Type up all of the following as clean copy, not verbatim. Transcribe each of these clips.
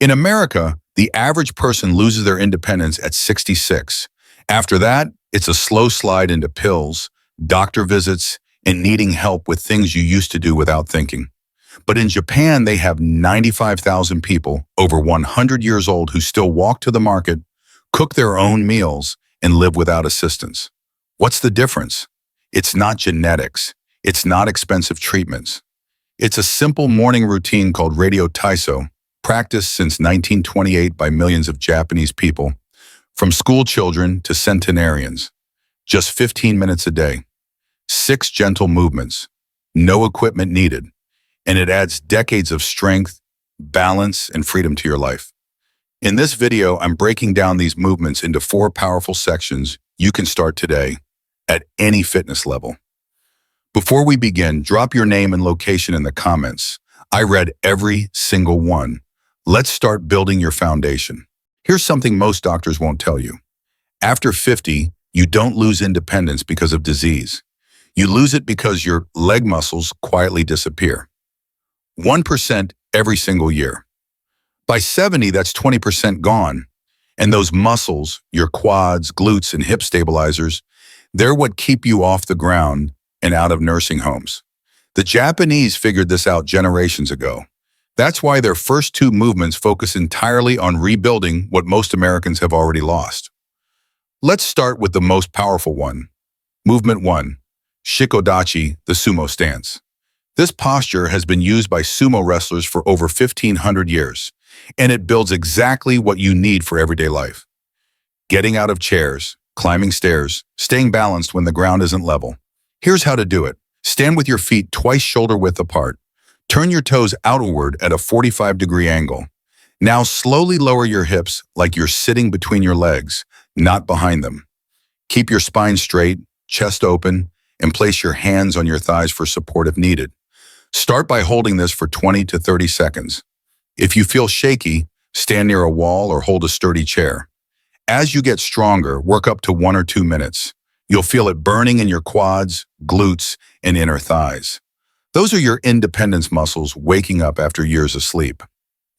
In America, the average person loses their independence at 66. After that, it's a slow slide into pills, doctor visits, and needing help with things you used to do without thinking. But in Japan, they have 95,000 people over 100 years old who still walk to the market, cook their own meals, and live without assistance. What's the difference? It's not genetics. It's not expensive treatments. It's a simple morning routine called Radio Taiso, practiced since 1928 by millions of Japanese people, from school children to centenarians. Just 15 minutes a day. 6 gentle movements. No equipment needed. And it adds decades of strength, balance, and freedom to your life. In this video, I'm breaking down these movements into 4 powerful sections you can start today at any fitness level. Before we begin, drop your name and location in the comments. I read every single one. Let's start building your foundation. Here's something most doctors won't tell you. After 50, you don't lose independence because of disease. You lose it because your leg muscles quietly disappear. 1% every single year. By 70, that's 20% gone. And those muscles, your quads, glutes, and hip stabilizers, they're what keep you off the ground and out of nursing homes. The Japanese figured this out generations ago. That's why their first 2 movements focus entirely on rebuilding what most Americans have already lost. Let's start with the most powerful one. Movement 1, Shikodachi, the sumo stance. This posture has been used by sumo wrestlers for over 1,500 years, and it builds exactly what you need for everyday life. Getting out of chairs, climbing stairs, staying balanced when the ground isn't level. Here's how to do it. Stand with your feet twice shoulder width apart. Turn your toes outward at a 45-degree angle. Now slowly lower your hips like you're sitting between your legs, not behind them. Keep your spine straight, chest open, and place your hands on your thighs for support if needed. Start by holding this for 20 to 30 seconds. If you feel shaky, stand near a wall or hold a sturdy chair. As you get stronger, work up to 1 or 2 minutes. You'll feel it burning in your quads, glutes, and inner thighs. Those are your independence muscles waking up after years of sleep.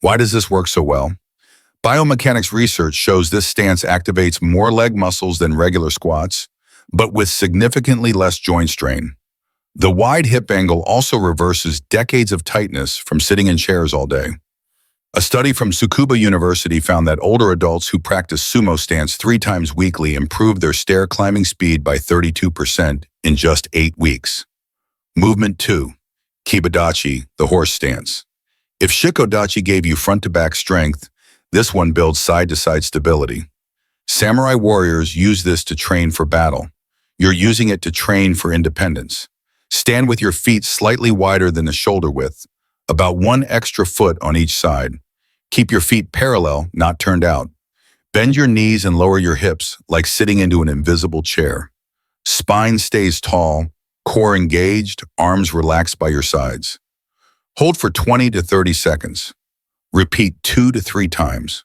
Why does this work so well? Biomechanics research shows this stance activates more leg muscles than regular squats, but with significantly less joint strain. The wide hip angle also reverses decades of tightness from sitting in chairs all day. A study from Tsukuba University found that older adults who practice sumo stance 3 times weekly improved their stair climbing speed by 32% in just 8 weeks. Movement 2, Kibidachi, the horse stance. If Shikodachi gave you front-to-back strength, this one builds side-to-side stability. Samurai warriors use this to train for battle. You're using it to train for independence. Stand with your feet slightly wider than the shoulder width, about 1 extra foot on each side. Keep your feet parallel, not turned out. Bend your knees and lower your hips like sitting into an invisible chair. Spine stays tall, core engaged, arms relaxed by your sides. Hold for 20 to 30 seconds. Repeat 2 to 3 times.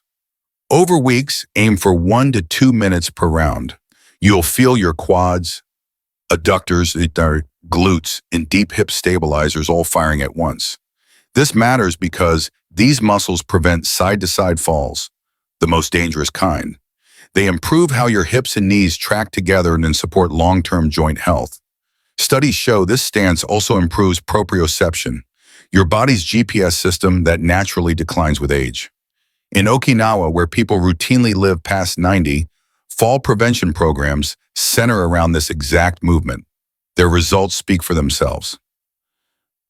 Over weeks, aim for 1 to 2 minutes per round. You'll feel your quads, adductors, glutes, and deep hip stabilizers all firing at once. This matters because these muscles prevent side-to-side falls, the most dangerous kind. They improve how your hips and knees track together and support long-term joint health. Studies show this stance also improves proprioception, your body's GPS system that naturally declines with age. In Okinawa, where people routinely live past 90, fall prevention programs center around this exact movement. Their results speak for themselves.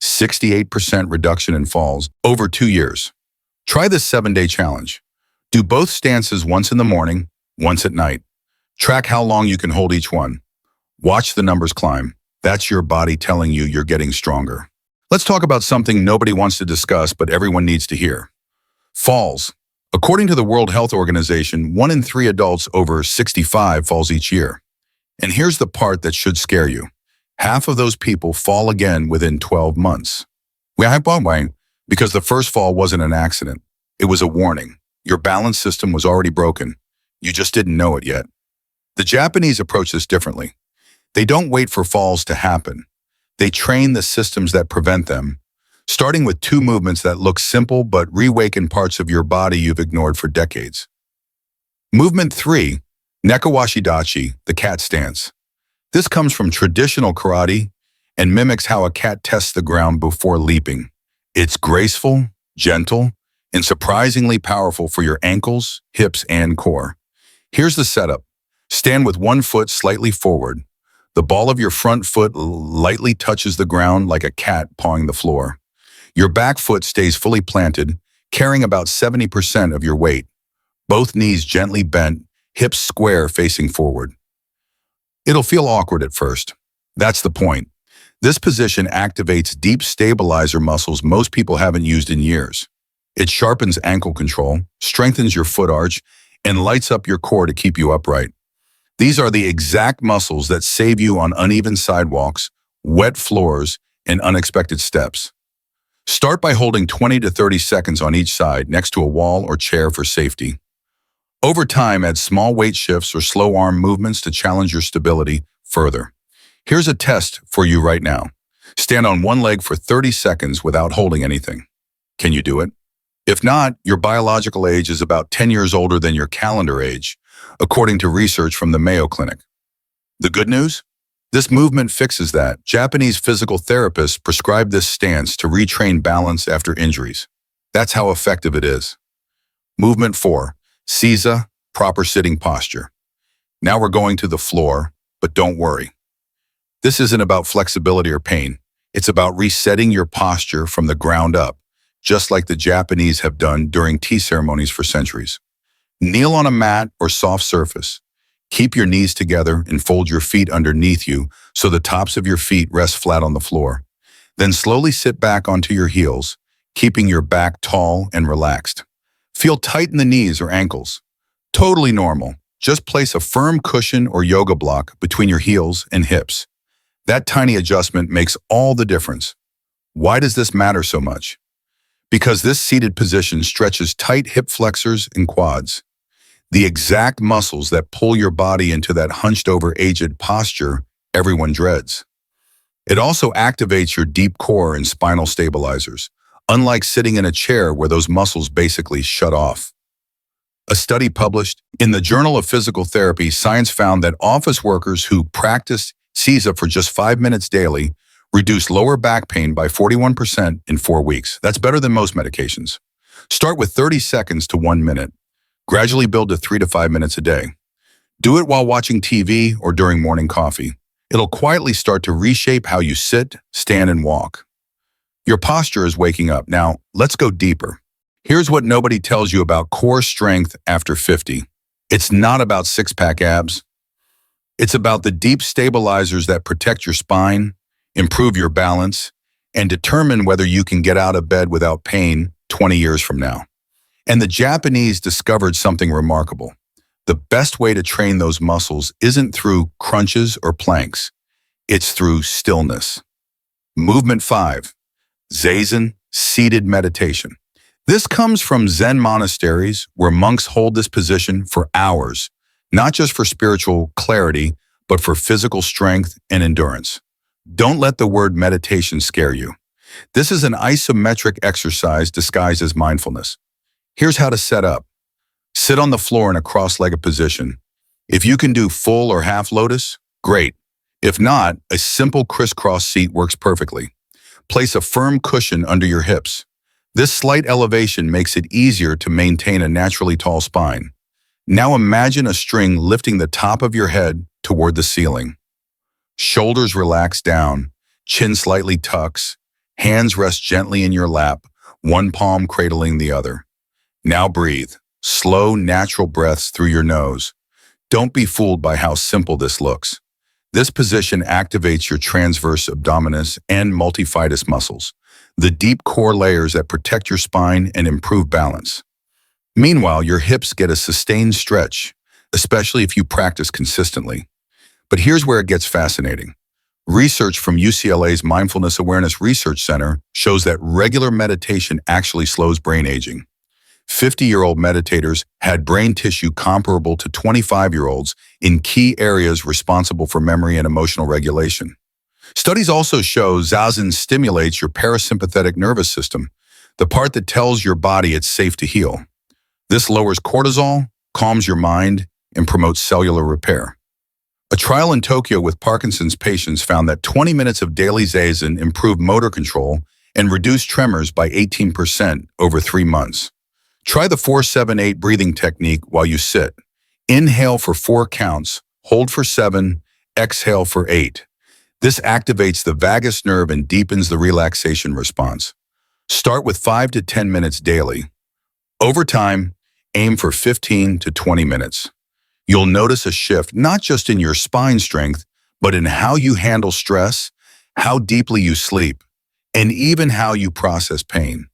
68% reduction in falls over 2 years. Try this 7-day challenge. Do both stances once in the morning, once at night. Track how long you can hold each one. Watch the numbers climb. That's your body telling you you're getting stronger. Let's talk about something nobody wants to discuss, but everyone needs to hear. Falls. According to the World Health Organization, 1 in 3 adults over 65 falls each year. And here's the part that should scare you. Half of those people fall again within 12 months. Because the first fall wasn't an accident. It was a warning. Your balance system was already broken. You just didn't know it yet. The Japanese approach this differently. They don't wait for falls to happen. They train the systems that prevent them. starting with two movements that look simple but reawaken parts of your body you've ignored for decades. Movement 3, Neko Dachi, the cat stance. This comes from traditional karate and mimics how a cat tests the ground before leaping. It's graceful, gentle, and surprisingly powerful for your ankles, hips, and core. Here's the setup. Stand with one foot slightly forward. The ball of your front foot lightly touches the ground like a cat pawing the floor. Your back foot stays fully planted, carrying about 70% of your weight. Both knees gently bent, hips square facing forward. It'll feel awkward at first. That's the point. This position activates deep stabilizer muscles most people haven't used in years. It sharpens ankle control, strengthens your foot arch, and lights up your core to keep you upright. These are the exact muscles that save you on uneven sidewalks, wet floors, and unexpected steps. Start by holding 20 to 30 seconds on each side next to a wall or chair for safety. Over time, add small weight shifts or slow arm movements to challenge your stability further. Here's a test for you right now. Stand on one leg for 30 seconds without holding anything. Can you do it? If not, your biological age is about 10 years older than your calendar age, according to research from the Mayo Clinic. The good news? This movement fixes that. Japanese physical therapists prescribe this stance to retrain balance after injuries. That's how effective it is. Movement 4, Seiza, proper sitting posture. Now we're going to the floor, but don't worry. This isn't about flexibility or pain. It's about resetting your posture from the ground up, just like the Japanese have done during tea ceremonies for centuries. Kneel on a mat or soft surface. Keep your knees together and fold your feet underneath you so the tops of your feet rest flat on the floor. Then slowly sit back onto your heels, keeping your back tall and relaxed. Feel tight in the knees or ankles. Totally normal. Just place a firm cushion or yoga block between your heels and hips. That tiny adjustment makes all the difference. Why does this matter so much? Because this seated position stretches tight hip flexors and quads, the exact muscles that pull your body into that hunched-over aged posture everyone dreads. It also activates your deep core and spinal stabilizers, unlike sitting in a chair where those muscles basically shut off. A study published in the Journal of Physical Therapy, science found that office workers who practiced Seiza for just 5 minutes daily reduced lower back pain by 41% in 4 weeks. That's better than most medications. Start with 30 seconds to 1 minute. Gradually build to 3 to 5 minutes a day. Do it while watching TV or during morning coffee. It'll quietly start to reshape how you sit, stand, and walk. Your posture is waking up. Now, let's go deeper. Here's what nobody tells you about core strength after 50. It's not about six-pack abs. It's about the deep stabilizers that protect your spine, improve your balance, and determine whether you can get out of bed without pain 20 years from now. And the Japanese discovered something remarkable. The best way to train those muscles isn't through crunches or planks. It's through stillness. Movement 5, Zazen, seated meditation. This comes from Zen monasteries where monks hold this position for hours, not just for spiritual clarity, but for physical strength and endurance. Don't let the word meditation scare you. This is an isometric exercise disguised as mindfulness. Here's how to set up. Sit on the floor in a cross-legged position. If you can do full or half lotus, great. If not, a simple crisscross seat works perfectly. Place a firm cushion under your hips. This slight elevation makes it easier to maintain a naturally tall spine. Now imagine a string lifting the top of your head toward the ceiling. Shoulders relax down, chin slightly tucks, hands rest gently in your lap, one palm cradling the other. Now breathe. Slow, natural breaths through your nose. Don't be fooled by how simple this looks. This position activates your transverse abdominis and multifidus muscles, the deep core layers that protect your spine and improve balance. Meanwhile, your hips get a sustained stretch, especially if you practice consistently. But here's where it gets fascinating. Research from UCLA's Mindfulness Awareness Research Center shows that regular meditation actually slows brain aging. 50-year-old meditators had brain tissue comparable to 25-year-olds in key areas responsible for memory and emotional regulation. Studies also show Zazen stimulates your parasympathetic nervous system, the part that tells your body it's safe to heal. This lowers cortisol, calms your mind, and promotes cellular repair. A trial in Tokyo with Parkinson's patients found that 20 minutes of daily Zazen improved motor control and reduced tremors by 18% over 3 months. Try the 4-7-8 breathing technique while you sit. Inhale for 4 counts, hold for 7, exhale for 8. This activates the vagus nerve and deepens the relaxation response. Start with 5 to 10 minutes daily. Over time, aim for 15 to 20 minutes. You'll notice a shift not just in your spine strength, but in how you handle stress, how deeply you sleep, and even how you process pain.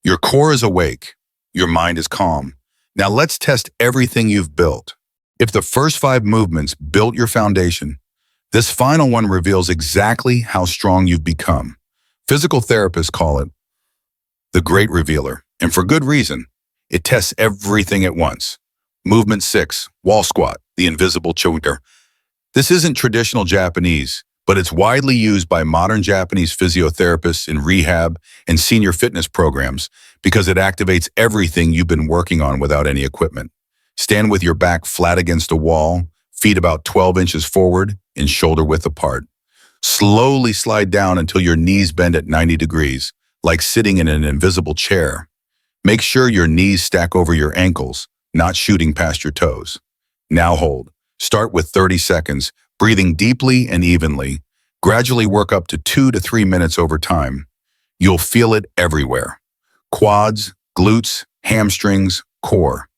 Your core is awake. Your mind is calm. Now let's test everything you've built. If the first 5 movements built your foundation, this final one reveals exactly how strong you've become. Physical therapists call it the Great Revealer, and for good reason. It tests everything at once. Movement 6, wall squat, the invisible choker. This isn't traditional Japanese, but it's widely used by modern Japanese physiotherapists in rehab and senior fitness programs because it activates everything you've been working on without any equipment. Stand with your back flat against a wall, feet about 12 inches forward and shoulder width apart. Slowly slide down until your knees bend at 90 degrees, like sitting in an invisible chair. Make sure your knees stack over your ankles, not shooting past your toes. Now hold. Start with 30 seconds, breathing deeply and evenly. Gradually work up to 2 to 3 minutes over time. You'll feel it everywhere. Quads, glutes, hamstrings, core.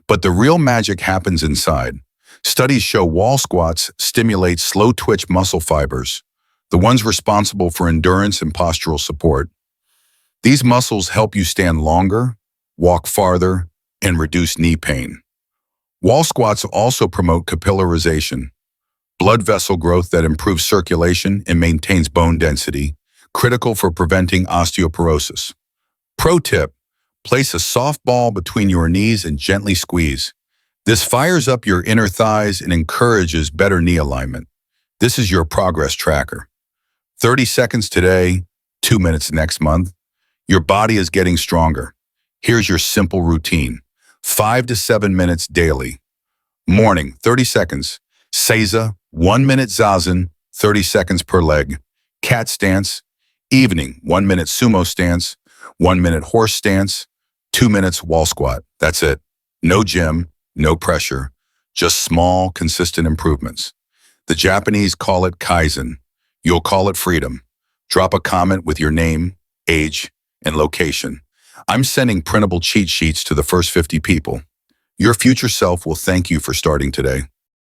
But the real magic happens inside. Studies show wall squats stimulate slow twitch muscle fibers, the ones responsible for endurance and postural support. These muscles help you stand longer, walk farther, and reduce knee pain. Wall squats also promote capillarization, blood vessel growth that improves circulation and maintains bone density, critical for preventing osteoporosis. Pro tip, place a soft ball between your knees and gently squeeze. This fires up your inner thighs and encourages better knee alignment. This is your progress tracker. 30 seconds today, 2 minutes next month. Your body is getting stronger. Here's your simple routine. 5 to 7 minutes daily. Morning, 30 seconds. Seiza, 1 minute Zazen, 30 seconds per leg. Cat stance. Evening, 1 minute sumo stance, 1 minute horse stance, 2 minutes wall squat. That's it. No gym, no pressure, just small, consistent improvements. The Japanese call it Kaizen. You'll call it freedom. Drop a comment with your name, age, and location. I'm sending printable cheat sheets to the first 50 people. Your future self will thank you for starting today.